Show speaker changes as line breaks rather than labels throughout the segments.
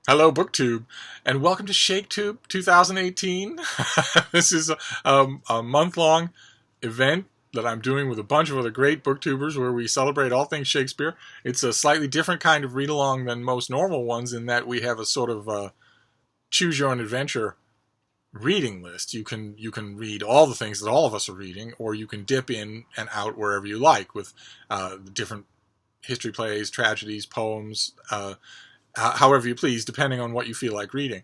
Hello, BookTube, and welcome to ShakeTube 2018. This is a month-long event that I'm doing with a bunch of other great booktubers where we celebrate all things Shakespeare. It's a slightly different kind of read-along than most normal ones in that we have a sort of choose-your-own-adventure reading list. You can read all the things that all of us are reading, or you can dip in and out wherever you like with different history plays, tragedies, poems, however you please, depending on what you feel like reading.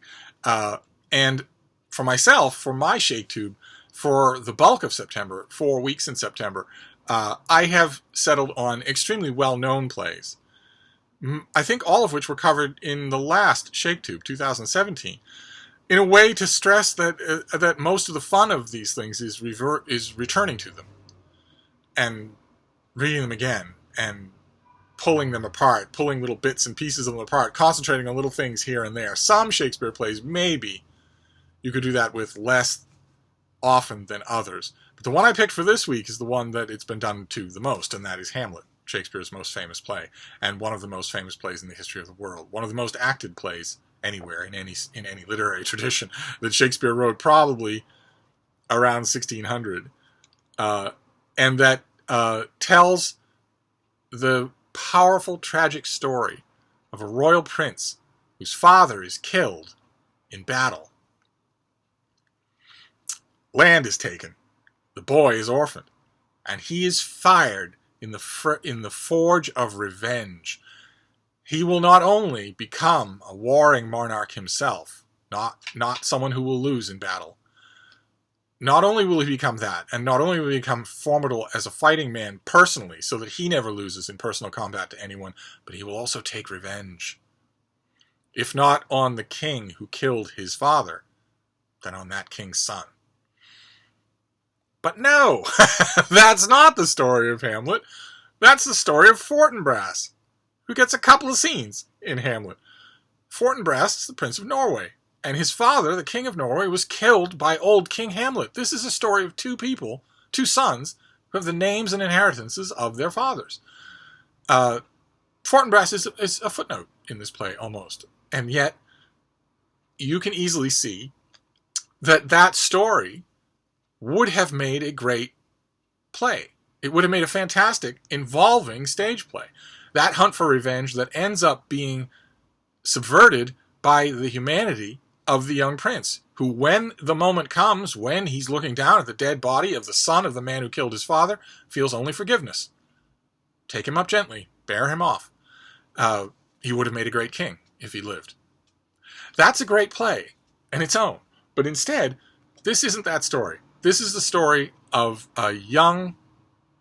And for myself, for my ShakeTube, for the bulk of September, 4 weeks in September, I have settled on extremely well-known plays. I think all of which were covered in the last ShakeTube, 2017, in a way to stress that that most of the fun of these things is returning to them and reading them again and pulling them apart, pulling little bits and pieces of them apart, concentrating on little things here and there. Some Shakespeare plays, maybe you could do that with less often than others. But the one I picked for this week is the one that it's been done to the most, and that is Hamlet, Shakespeare's most famous play, and one of the most famous plays in the history of the world. One of the most acted plays anywhere in any literary tradition that Shakespeare wrote probably around 1600, and that tells the powerful, tragic story of a royal prince whose father is killed in battle. Land is taken. The boy is orphaned, and he is fired in the forge of revenge. He will not only become a warring monarch himself, not someone who will lose in battle. Not only will he become that, and not only will he become formidable as a fighting man personally, so that he never loses in personal combat to anyone, but he will also take revenge. If not on the king who killed his father, then on that king's son. But no, that's not the story of Hamlet. That's the story of Fortinbras, who gets a couple of scenes in Hamlet. Fortinbras is the Prince of Norway, and his father, the King of Norway, was killed by old King Hamlet. This is a story of two people, two sons, who have the names and inheritances of their fathers. Fortinbras is a footnote in this play, almost. And yet, you can easily see that that story would have made a great play. It would have made a fantastic, involving stage play. That hunt for revenge that ends up being subverted by the humanity of the young prince, who, when the moment comes, when he's looking down at the dead body of the son of the man who killed his father, feels only forgiveness. Take him up gently. Bear him off. He would have made a great king if he lived. That's a great play in its own. But instead, this isn't that story. This is the story of a young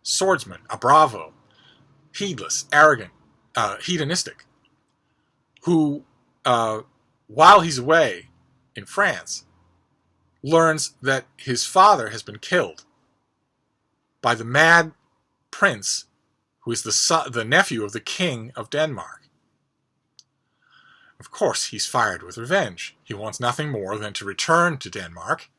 swordsman, a bravo, heedless, arrogant, hedonistic, who, while he's away in France, learns that his father has been killed by the mad prince who is the nephew of the king of Denmark. Of course, he's fired with revenge. He wants nothing more than to return to Denmark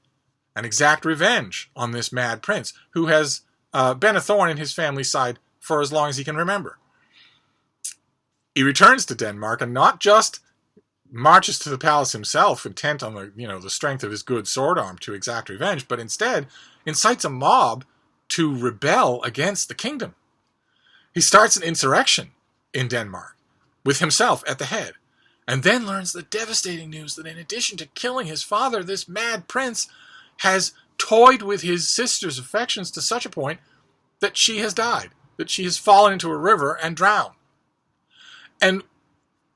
and exact revenge on this mad prince who has been a thorn in his family's side for as long as he can remember. He returns to Denmark and not just marches to the palace himself, intent on the strength of his good sword arm to exact revenge, but instead incites a mob to rebel against the kingdom. He starts an insurrection in Denmark with himself at the head, and then learns the devastating news that in addition to killing his father, this mad prince has toyed with his sister's affections to such a point that she has died, that she has fallen into a river and drowned. And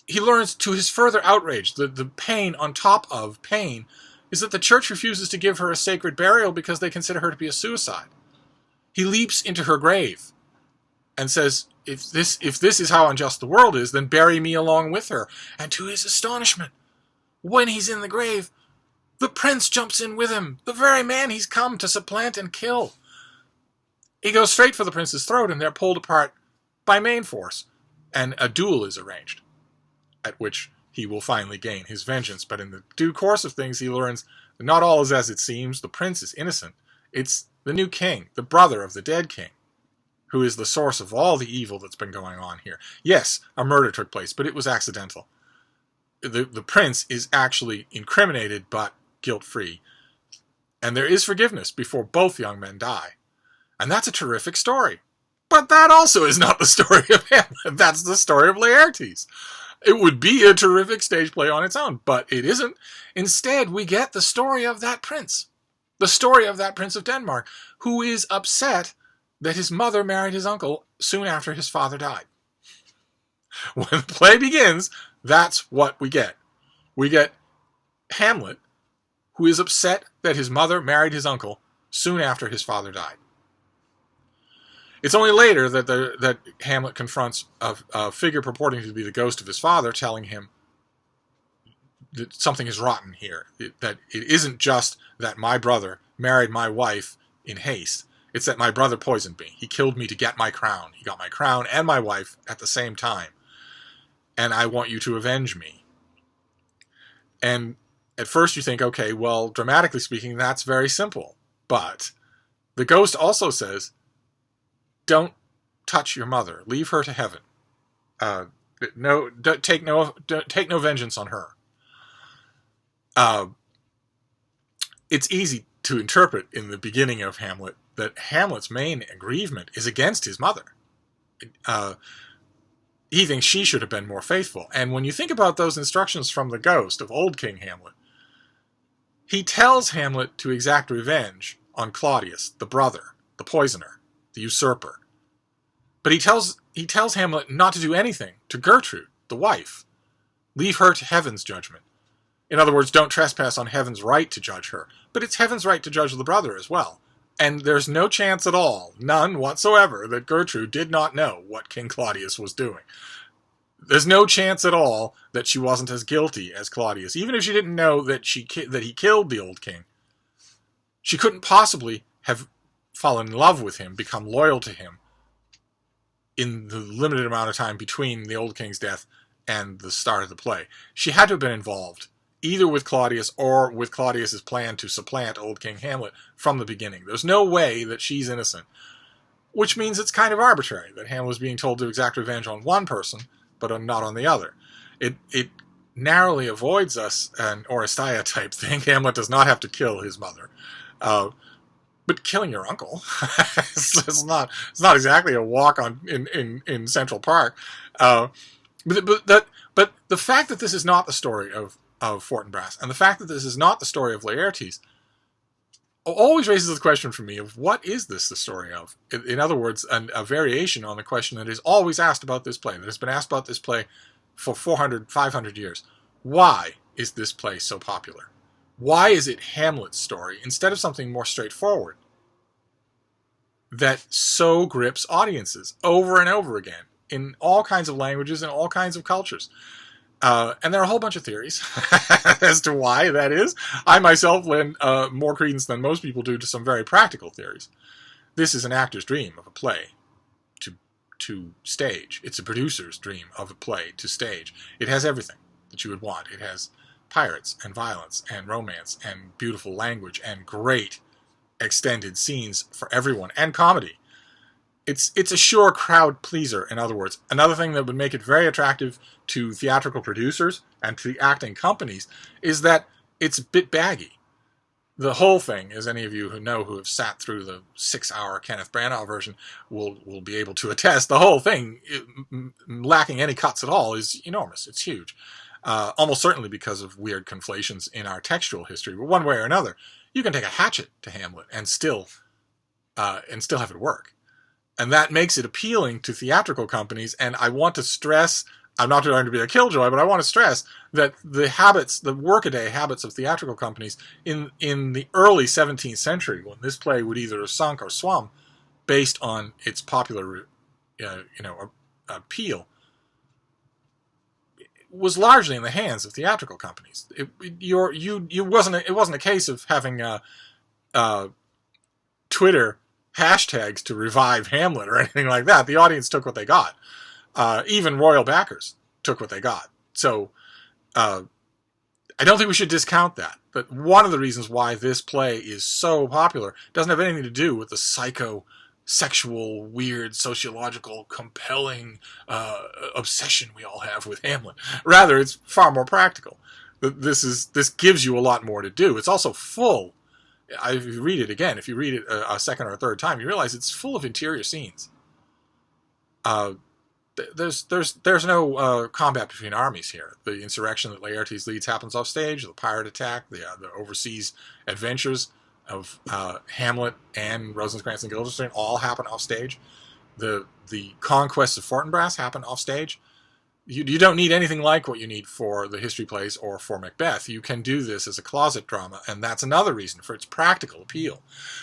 he learns, to his further outrage, the pain on top of pain, is that the church refuses to give her a sacred burial because they consider her to be a suicide. He leaps into her grave and says, if this is how unjust the world is, then bury me along with her. And to his astonishment, when he's in the grave, the prince jumps in with him, the very man he's come to supplant and kill. He goes straight for the prince's throat, and they're pulled apart by main force, and a duel is arranged, at which he will finally gain his vengeance. But in the due course of things, he learns that not all is as it seems. The prince is innocent. It's the new king, the brother of the dead king, who is the source of all the evil that's been going on here. Yes, a murder took place, but it was accidental. the prince is actually incriminated but guilt-free. And there is forgiveness before both young men die. And that's a terrific story. But that also is not the story of Hamlet. That's the story of Laertes. It would be a terrific stage play on its own, but it isn't. Instead, we get the story of that prince. The story of that Prince of Denmark, who is upset that his mother married his uncle soon after his father died. When the play begins, that's what we get. We get Hamlet, who is upset that his mother married his uncle soon after his father died. It's only later that Hamlet confronts a figure purporting to be the ghost of his father, telling him that something is rotten here. That it isn't just that my brother married my wife in haste. It's that my brother poisoned me. He killed me to get my crown. He got my crown and my wife at the same time. And I want you to avenge me. And at first you think, okay, well, dramatically speaking, that's very simple. But the ghost also says, don't touch your mother. Leave her to heaven. Take no vengeance on her. It's easy to interpret in the beginning of Hamlet that Hamlet's main aggrievement is against his mother. He thinks she should have been more faithful. And when you think about those instructions from the ghost of old King Hamlet, he tells Hamlet to exact revenge on Claudius, the brother, the poisoner, the usurper. But he tells Hamlet not to do anything to Gertrude, the wife. Leave her to heaven's judgment. In other words, don't trespass on heaven's right to judge her. But it's heaven's right to judge the brother as well. And there's no chance at all, none whatsoever, that Gertrude did not know what King Claudius was doing. There's no chance at all that she wasn't as guilty as Claudius. Even if she didn't know that he killed the old king, she couldn't possibly have fallen in love with him, become loyal to him, in the limited amount of time between the old king's death and the start of the play. She had to have been involved, either with Claudius or with Claudius's plan to supplant old King Hamlet from the beginning. There's no way that she's innocent, which means it's kind of arbitrary that Hamlet was being told to exact revenge on one person, but not on the other. It narrowly avoids us an Oresteia type thing. Hamlet does not have to kill his mother. But killing your uncle, it's not exactly a walk in Central Park. But the fact that this is not the story of Fortinbras, and the fact that this is not the story of Laertes, always raises the question for me of what is this the story of? In other words, a variation on the question that is always asked about this play, that has been asked about this play for 400, 500 years. Why is this play so popular? Why is it Hamlet's story instead of something more straightforward that so grips audiences over and over again in all kinds of languages and all kinds of cultures? And there are a whole bunch of theories as to why that is. I myself lend more credence than most people do to some very practical theories. This is an actor's dream of a play to stage. It's a producer's dream of a play to stage. It has everything that you would want. It has pirates and violence and romance and beautiful language and great extended scenes for everyone and comedy. It's a sure crowd pleaser, in other words. Another thing that would make it very attractive to theatrical producers and to the acting companies is that it's a bit baggy. The whole thing, as any of you who have sat through the 6-hour Kenneth Branagh version will be able to attest, the whole thing, lacking any cuts at all, is enormous. It's huge. Almost certainly because of weird conflations in our textual history. But one way or another, you can take a hatchet to Hamlet and still have it work. And that makes it appealing to theatrical companies. And I want to stress, I'm not trying to be a killjoy, but I want to stress that the workaday habits of theatrical companies in the early 17th century, when this play would either have sunk or swum based on its popular appeal, was largely in the hands of theatrical companies. It wasn't a case of having Twitter hashtags to revive Hamlet or anything like that. The audience took what they got. Even royal backers took what they got. So I don't think we should discount that. But one of the reasons why this play is so popular doesn't have anything to do with the psycho sexual, weird, sociological, compelling obsession we all have with Hamlet. Rather, it's far more practical. This gives you a lot more to do. It's also full. If you read it again, if you read it a second or a third time, you realize it's full of interior scenes. There's no combat between armies here. The insurrection that Laertes leads happens off stage. The pirate attack, the overseas adventures of Hamlet and Rosencrantz and Guildenstern all happen off stage. The conquests of Fortinbras happen off stage. You don't need anything like what you need for the history plays or for Macbeth. You can do this as a closet drama, and that's another reason for its practical appeal.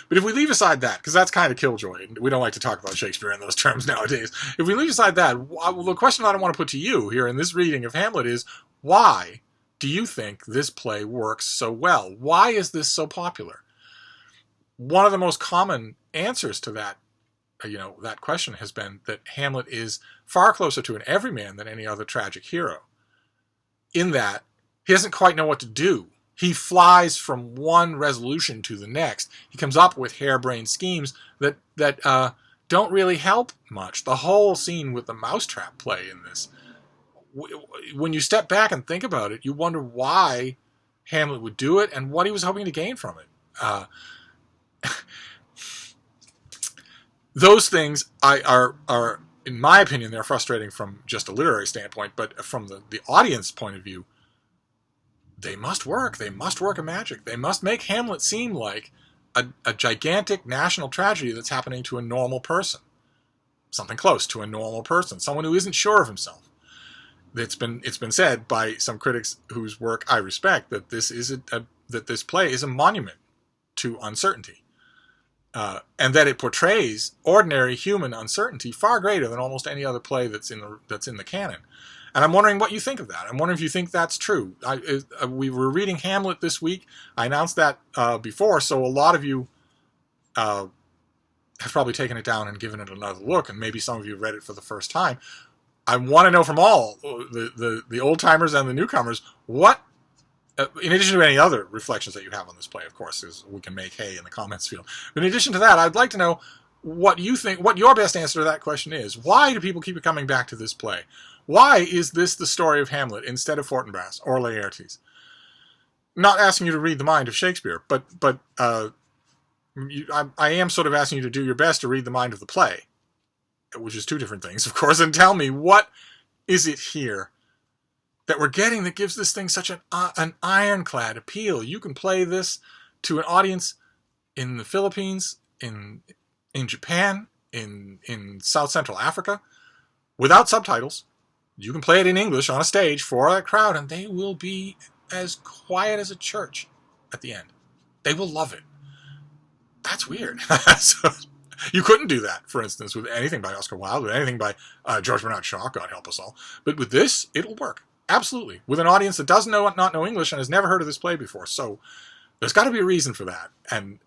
But if we leave aside that, because that's kind of killjoy, and we don't like to talk about Shakespeare in those terms nowadays, if we leave aside that, well, the question that I want to put to you here in this reading of Hamlet is, why do you think this play works so well? Why is this so popular? One of the most common answers to that that question has been that Hamlet is far closer to an everyman than any other tragic hero. In that, he doesn't quite know what to do. He flies from one resolution to the next. He comes up with harebrained schemes that don't really help much. The whole scene with the mousetrap play in this, when you step back and think about it, you wonder why Hamlet would do it and what he was hoping to gain from it. Those things are, in my opinion, they're frustrating from just a literary standpoint, but from the audience point of view, they must work. They must work a magic. They must make Hamlet seem like a gigantic national tragedy that's happening to a normal person. Something close to a normal person. Someone who isn't sure of himself. It's been said by some critics whose work I respect that this play is a monument to uncertainty. And that it portrays ordinary human uncertainty far greater than almost any other play that's in the canon. And I'm wondering what you think of that. I'm wondering if you think that's true. We were reading Hamlet this week. I announced that before, so a lot of you have probably taken it down and given it another look, and maybe some of you read it for the first time. I want to know from all the old-timers and the newcomers what, in addition to any other reflections that you have on this play, of course, is we can make hay in the comments field. But in addition to that, I'd like to know what you think, what your best answer to that question is. Why do people keep coming back to this play? Why is this the story of Hamlet instead of Fortinbras or Laertes? Not asking you to read the mind of Shakespeare, but I am sort of asking you to do your best to read the mind of the play, which is two different things, of course, and tell me, what is it here that we're getting that gives this thing such an ironclad appeal? You can play this to an audience in the Philippines, in Japan, in South Central Africa, without subtitles. You can play it in English on a stage for that crowd, and they will be as quiet as a church at the end. They will love it. That's weird. So, you couldn't do that, for instance, with anything by Oscar Wilde, with anything by George Bernard Shaw, God help us all. But with this, it'll work. Absolutely. With an audience that doesn't not know English and has never heard of this play before. So there's got to be a reason for that. And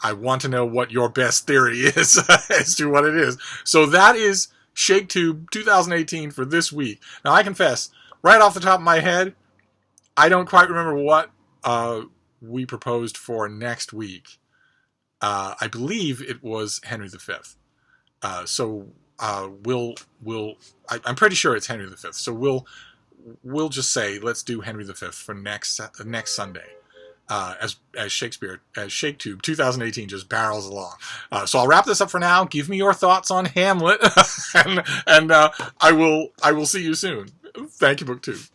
I want to know what your best theory is as to what it is. So that is ShakeTube 2018 for this week. Now, I confess, right off the top of my head, I don't quite remember what we proposed for next week. I believe it was Henry V. I'm pretty sure it's Henry V. So we'll just say, let's do Henry V for next Sunday, as ShakeTube 2018 just barrels along. So I'll wrap this up for now. Give me your thoughts on Hamlet, and I will see you soon. Thank you, BookTube.